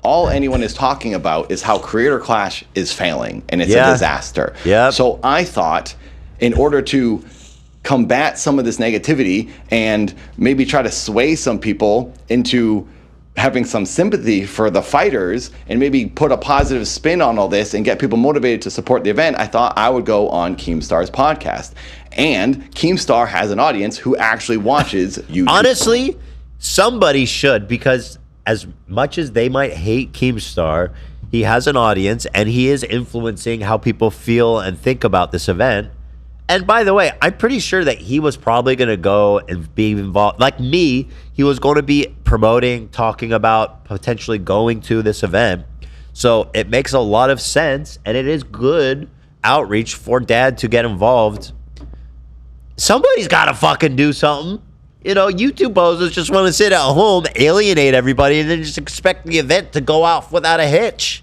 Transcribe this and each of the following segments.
all anyone is talking about is how Creator Clash is failing and it's a disaster. Yep. So I thought in order to combat some of this negativity and maybe try to sway some people into having some sympathy for the fighters and maybe put a positive spin on all this and get people motivated to support the event, I thought I would go on Keemstar's podcast. And Keemstar has an audience who actually watches YouTube. Honestly, somebody should, because as much as they might hate Keemstar, he has an audience and he is influencing how people feel and think about this event. And by the way, I'm pretty sure that he was probably going to go and be involved. Like me, he was going to be promoting, talking about potentially going to this event. So it makes a lot of sense, and it is good outreach for Dad to get involved. Somebody's got to fucking do something. You know, YouTube posers just want to sit at home, alienate everybody, and then just expect the event to go off without a hitch.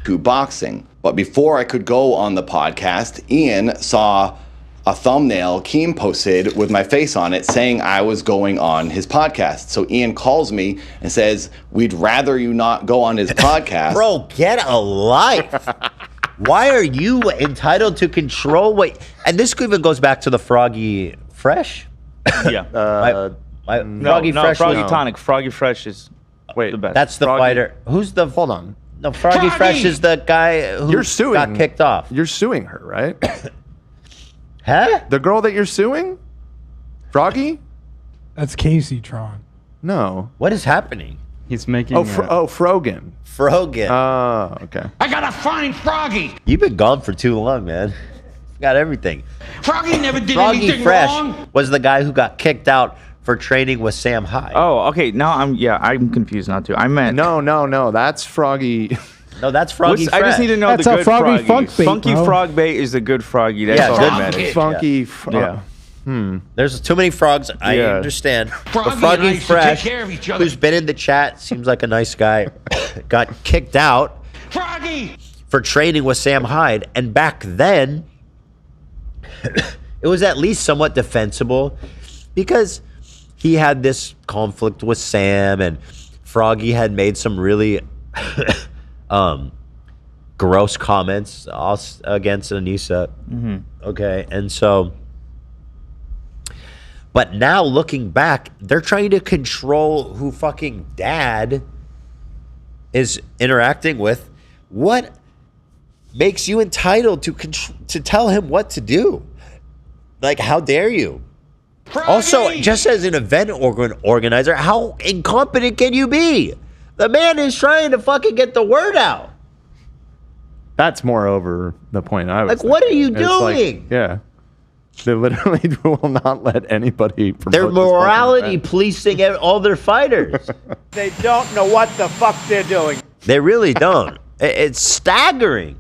To boxing. But before I could go on the podcast, Ian saw a thumbnail Keem posted with my face on it saying I was going on his podcast. So Ian calls me and says, we'd rather you not go on his podcast. Bro, get a life. Why are you entitled to control what... And this even goes back to the Froggy Fresh? Yeah. Froggy Fresh. Froggy Tonic. Froggy Fresh is the best. That's the fighter. Who's the... Hold on. No, Froggy Fresh is the guy who got kicked off. You're suing her, right? Huh? The girl that you're suing? Froggy? That's Casey Tron. No. What is happening? He's making... Frogan. Frogan. Oh, okay. I gotta find Froggy. You've been gone for too long, man. Got everything. Froggy never did Froggy anything Fresh wrong. was the guy who got kicked out for training with Sam Hyde. Oh, okay. Now I'm confused now too. I meant No. That's Froggy. No, that's Froggy Fresh. I just need to know That's the a good Froggy Froggy. Funk Bait, Funky bro. Frog Bait is the good Froggy. That's all that matters. Funky. There's too many frogs. I understand. Froggy But Froggy and I used to Fresh, take care of each other. who's been in the chat, seems like a nice guy, got kicked out Froggy. for training with Sam Hyde. And back then, it was at least somewhat defensible because he had this conflict with Sam, and Froggy had made some really gross comments against Anisa. Okay, and so... But now, looking back, they're trying to control who fucking Dad is interacting with. What makes you entitled to tell him what to do? Like, how dare you? Froggy. Also, just as an event organizer, how incompetent can you be? The man is trying to fucking get the word out. That's more over the point I was Like, what are you thinking. It's like, doing? yeah. They literally will not let anybody promote They're this fucking morality event. policing all their fighters. They don't know what the fuck they're doing. They really don't. It's staggering.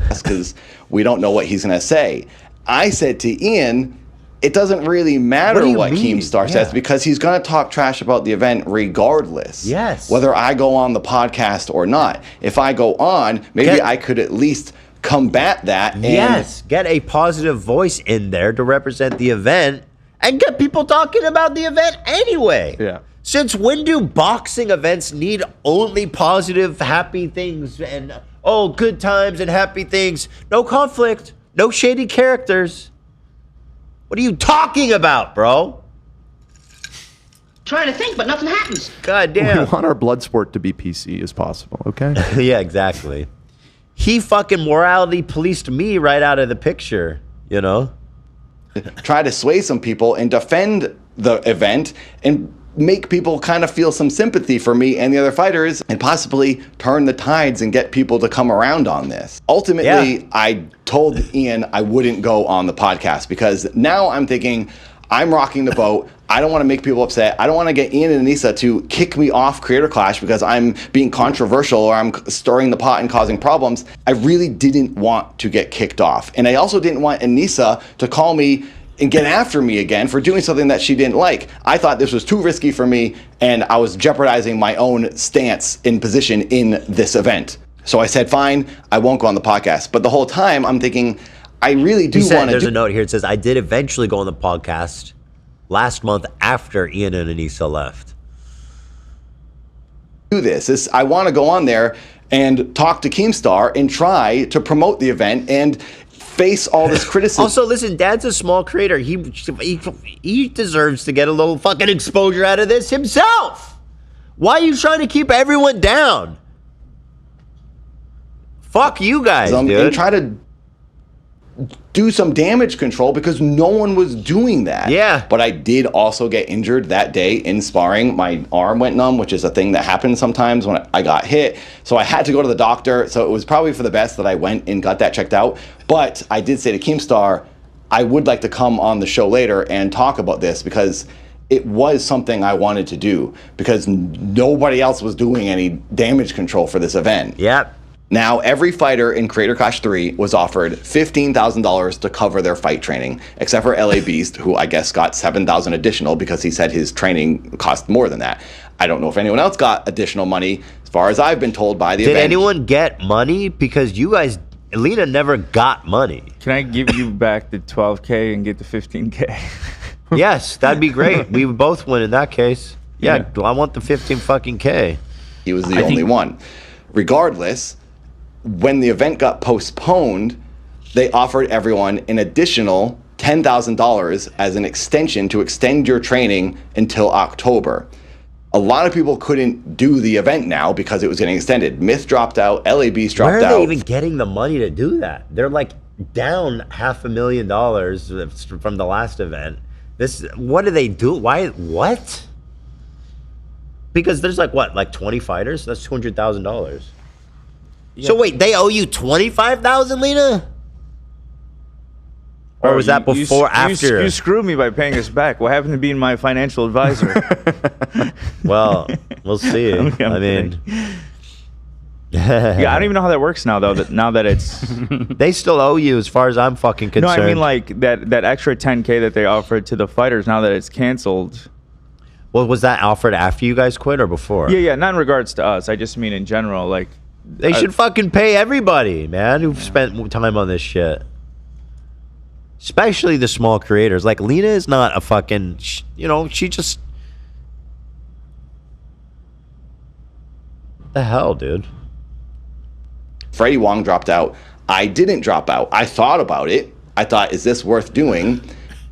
Because we don't know what he's going to say. I said to Ian, it doesn't really matter what Keemstar says because he's going to talk trash about the event regardless. Yes. Whether I go on the podcast or not. If I go on, maybe I could at least combat that. And Yes, get a positive voice in there to represent the event and get people talking about the event anyway. Yeah. Since when do boxing events need only positive, happy things and, good times and happy things? No conflict, no shady characters. What are you talking about, bro? Trying to think, but nothing happens. God We damn. want our blood sport to be PC as possible, okay? Yeah, exactly. He fucking morality policed me right out of the picture, you know? try to sway some people and defend the event and make people kind of feel some sympathy for me and the other fighters and possibly turn the tides and get people to come around on this. Ultimately, I told Ian I wouldn't go on the podcast because now I'm thinking I'm rocking the boat. I don't want to make people upset. I don't want to get Ian and Anisa to kick me off Creator Clash because I'm being controversial or I'm stirring the pot and causing problems. I really didn't want to get kicked off. And I also didn't want Anisa to call me and get after me again for doing something that she didn't like. I thought this was too risky for me and I was jeopardizing my own stance in position in this event. So I said, fine, I won't go on the podcast. But the whole time I'm thinking, I really do want to There's a note here. It says, I did eventually go on the podcast last month after Ian and Anisa left. Do this. I want to go on there and talk to Keemstar and try to promote the event and face all this criticism. Also, listen, Dad's a small creator. He deserves to get a little fucking exposure out of this himself. Why are you trying to keep everyone down? Fuck you guys, dude. And try to do some damage control because no one was doing that. Yeah. But I did also get injured that day in sparring. My arm went numb, which is a thing that happens sometimes when I got hit. So I had to go to the doctor. So it was probably for the best that I went and got that checked out. But I did say to Keemstar, I would like to come on the show later and talk about this because it was something I wanted to do because nobody else was doing any damage control for this event. Yep. Now, every fighter in Creator Clash 3 was offered $15,000 to cover their fight training, except for LA Beast, who I guess got $7,000 additional because he said his training cost more than that. I don't know if anyone else got additional money, as far as I've been told by the event. Did anyone get money? Because you guys, Lena never got money. Can I give you back the 12K and get the 15K? Yes, that'd be great. We would both win in that case. Yeah, I want the 15 fucking K. He was the only one. Regardless, when the event got postponed, they offered everyone an additional $10,000 as an extension to extend your training until October. A lot of people couldn't do the event now because it was getting extended. Myth dropped out, LA Beast dropped out. Where are they even getting the money to do that? They're like down $500,000 from the last event. What do they do? Why? What? Because there's like 20 fighters? That's $200,000. Yeah. So wait, they owe you $25,000, Lena? Or was that before, after? You screwed me by paying us back. What happened to being my financial advisor? Well, we'll see. I mean, yeah, I don't even know how that works now, though. Now that it's, they still owe you, as far as I'm fucking concerned. No, I mean like that extra 10K that they offered to the fighters. Now that it's canceled. Well, was that offered after you guys quit or before? Yeah, not in regards to us. I just mean in general, like. They should fucking pay everybody, man, who've spent time on this shit. Especially the small creators. Like, Lena is not a fucking, she just... The hell, dude? Freddie Wong dropped out. I didn't drop out. I thought about it. I thought, is this worth doing?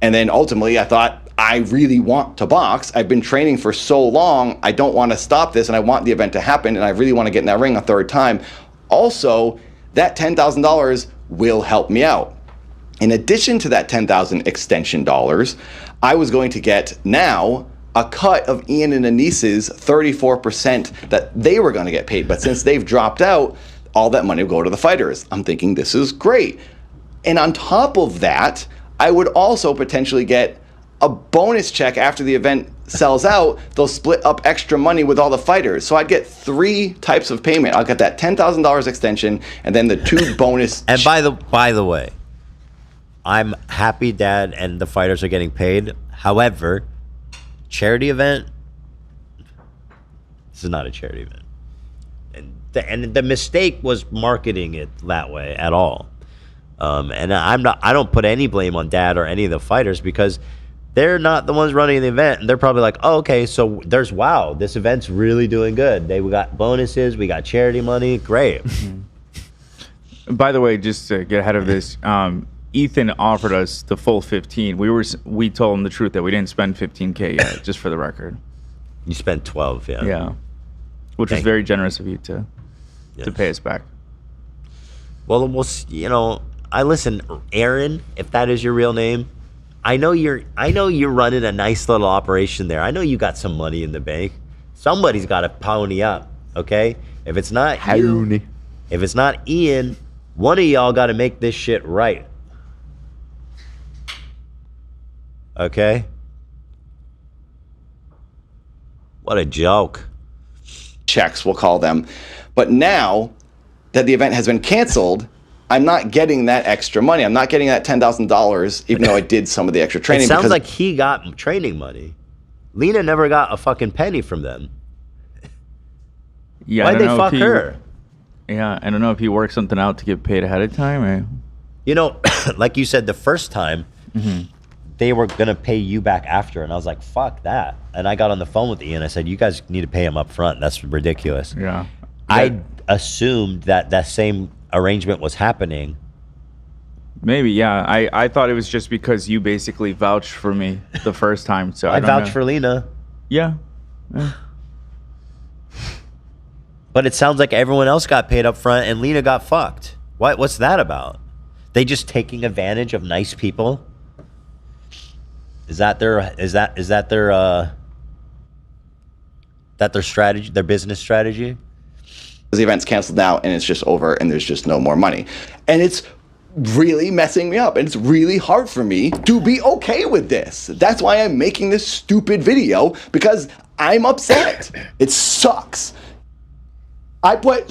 And then ultimately, I thought, I really want to box. I've been training for so long. I don't want to stop this, and I want the event to happen, and I really want to get in that ring a third time. Also, that $10,000 will help me out. In addition to that $10,000 extension dollars, I was going to get now a cut of Ian and Anisa's 34% that they were going to get paid. But since they've dropped out, all that money will go to the fighters. I'm thinking this is great. And on top of that, I would also potentially get a bonus check after the event sells out. They'll split up extra money with all the fighters. So I'd get 3 types of payment. I'll get that $10,000 extension and then the 2 bonus. And by the way, I'm happy Dad and the fighters are getting paid. However, charity event, this is not a charity event. And the mistake was marketing it that way at all. And I don't put any blame on Dad or any of the fighters because they're not the ones running the event, and they're probably like, oh, okay, so wow, this event's really doing good. We got bonuses, we got charity money, great. By the way, just to get ahead of this, Ethan offered us the full 15. We told him the truth that we didn't spend 15K yet, just for the record. You spent 12, yeah. Yeah, which was very generous of you to pay us back. Well, listen, Aaron, if that is your real name. I know you're running a nice little operation there. I know you got some money in the bank. Somebody's got to pony up, okay? If it's not you, if it's not Ian, one of y'all got to make this shit right. Okay? What a joke. Checks, we'll call them. But now that the event has been canceled, I'm not getting that extra money. I'm not getting that $10,000, even though I did some of the extra training. It sounds like he got training money. Lena never got a fucking penny from them. Yeah, why'd they fuck her? Yeah, I don't know if he worked something out to get paid ahead of time. Or... Like you said the first time, they were gonna pay you back after, and I was like, fuck that. And I got on the phone with Ian. I said, you guys need to pay him up front. That's ridiculous. Yeah. I assumed that that same arrangement was happening. Maybe, yeah. I thought it was just because you basically vouched for me the first time. So I don't vouched know. for Lena. Yeah. But it sounds like everyone else got paid up front and Lena got fucked. What's that about? They just taking advantage of nice people? Is that their strategy, their business strategy? The event's canceled now and it's just over and there's just no more money. And it's really messing me up and it's really hard for me to be okay with this. That's why I'm making this stupid video, because I'm upset. It sucks. I put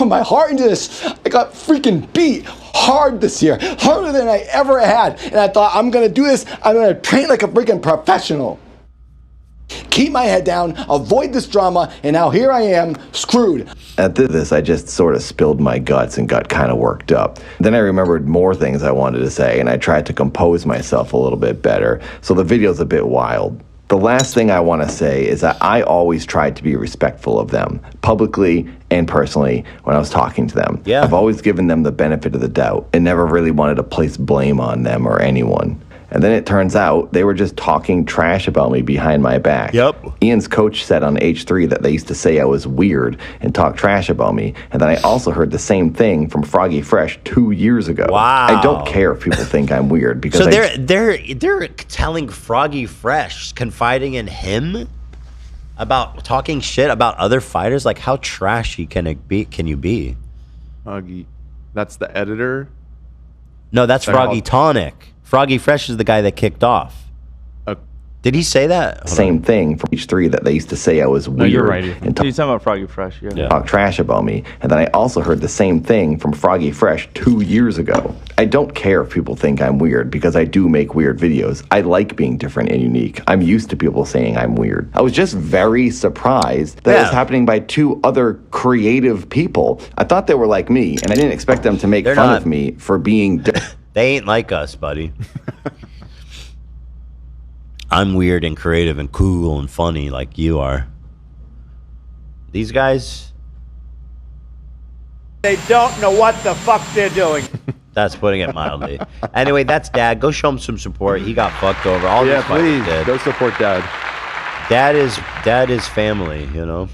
my heart into this. I got freaking beat hard this year, harder than I ever had. And I thought, I'm gonna do this, I'm gonna train like a freaking professional. Keep my head down, avoid this drama, and now here I am, screwed. At this, I just sort of spilled my guts and got kind of worked up. Then I remembered more things I wanted to say, and I tried to compose myself a little bit better, so the video's a bit wild. The last thing I want to say is that I always tried to be respectful of them, publicly and personally, when I was talking to them. Yeah. I've always given them the benefit of the doubt and never really wanted to place blame on them or anyone. And then it turns out they were just talking trash about me behind my back. Yep. Ian's coach said on H3 that they used to say I was weird and talk trash about me. And then I also heard the same thing from Froggy Fresh 2 years ago. Wow. I don't care if people think I'm weird because So they're telling Froggy Fresh, confiding in him about talking shit about other fighters. Like, how trashy can you be? Froggy. That's the editor. No, that's Froggy Tonic. Froggy Fresh is the guy that kicked off. Did he say that? same thing from H3 that they used to say I was weird. No, you're right. And You're talking about Froggy Fresh, yeah. talk trash about me. And then I also heard the same thing from Froggy Fresh 2 years ago. I don't care if people think I'm weird because I do make weird videos. I like being different and unique. I'm used to people saying I'm weird. I was just very surprised that it was happening by 2 other creative people. I thought they were like me, and I didn't expect them to make fun of me for being They ain't like us, buddy. I'm weird and creative and cool and funny like you are. These guys, They don't know what the fuck they're doing. that's putting it mildly. Anyway, that's Dad. Go show him some support. He got fucked over. All Yeah, these fighters please did. go support Dad. Dad is family, you know.